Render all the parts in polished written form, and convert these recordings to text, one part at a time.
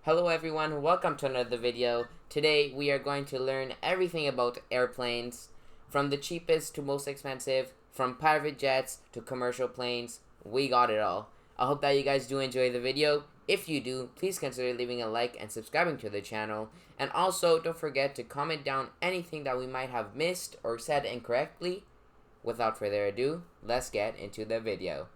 Hello everyone, welcome to another video. Today we are going to learn everything about airplanes, from the cheapest to most expensive, from private jets to commercial planes. We got it all. I hope that you guys do enjoy the video. If you do, please consider leaving a like and subscribing to the channel. And also don't forget to comment down anything that we might have missed or said incorrectly. Without further ado, let's get into the video.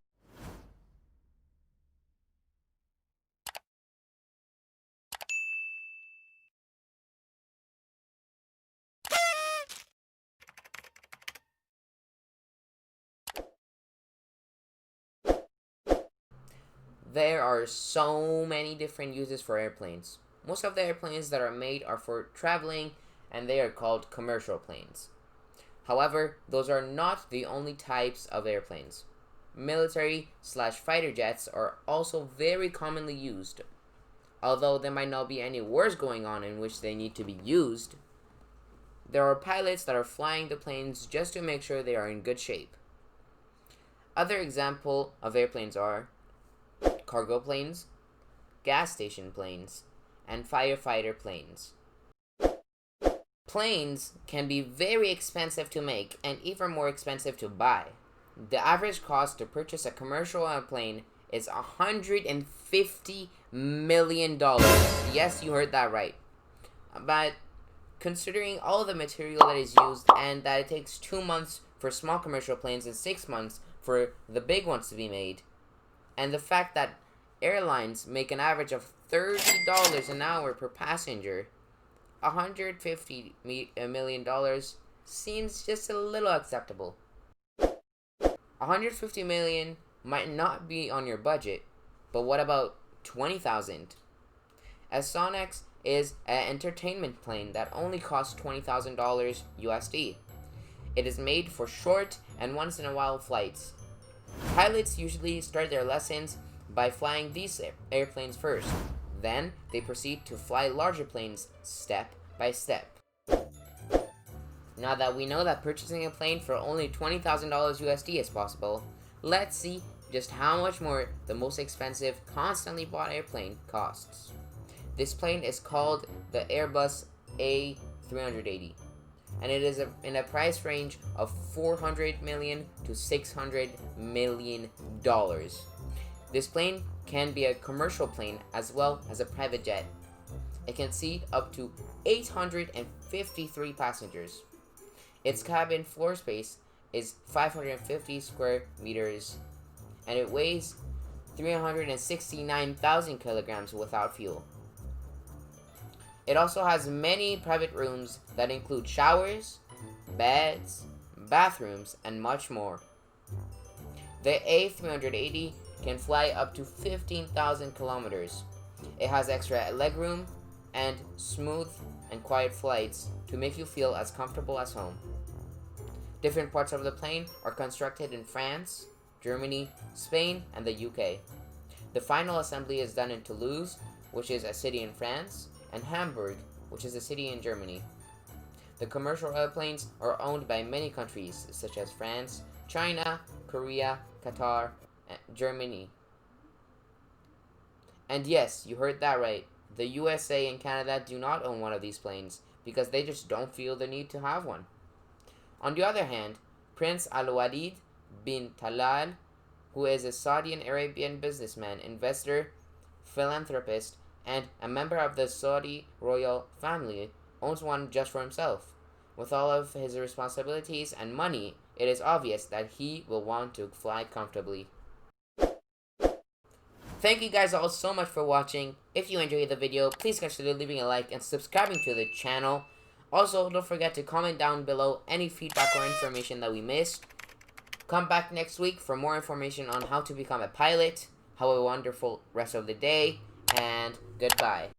There are so many different uses for airplanes. Most of the airplanes that are made are for traveling and they are called commercial planes. However, those are not the only types of airplanes. Military/fighter jets are also very commonly used. Although there might not be any wars going on in which they need to be used, there are pilots that are flying the planes just to make sure they are in good shape. Other examples of airplanes are cargo planes, gas station planes, and firefighter planes. Planes can be very expensive to make and even more expensive to buy. The average cost to purchase a commercial airplane is $150 million. Yes, you heard that right. But considering all the material that is used and that it takes 2 months for small commercial planes and 6 months for the big ones to be made, and the fact that airlines make an average of $30 an hour per passenger, $150 million seems just a little acceptable. $150 million might not be on your budget, but what about $20,000? A Sonex is an entertainment plane that only costs $20,000 USD. It is made for short and once in a while flights. Pilots usually start their lessons by flying these airplanes first. Then they proceed to fly larger planes step by step. Now that we know that purchasing a plane for only $20,000 USD is possible, let's see just how much more the most expensive constantly bought airplane costs. This plane is called the Airbus A380, and it is in a price range of $400 million to $600 million. This plane can be a commercial plane as well as a private jet. It can seat up to 853 passengers. Its cabin floor space is 550 square meters, and it weighs 369,000 kilograms without fuel. It also has many private rooms that include showers, beds, bathrooms, and much more. The A380 can fly up to 15,000 kilometers. It has extra legroom and smooth and quiet flights to make you feel as comfortable as home. Different parts of the plane are constructed in France, Germany, Spain, and the UK. The final assembly is done in Toulouse, which is a city in France, and Hamburg, which is a city in Germany. The commercial airplanes are owned by many countries such as France, China, Korea, Qatar, and Germany. And yes, you heard that right. The USA and Canada do not own one of these planes because they just don't feel the need to have one. On the other hand, Prince Al-Walid bin Talal, who is a Saudi Arabian businessman, investor, philanthropist, and a member of the Saudi royal family, owns one just for himself. With all of his responsibilities and money, it is obvious that he will want to fly comfortably. Thank you guys all so much for watching. If you enjoyed the video, please consider leaving a like and subscribing to the channel. Also, don't forget to comment down below any feedback or information that we missed. Come back next week for more information on how to become a pilot. Have a wonderful rest of the day, and goodbye.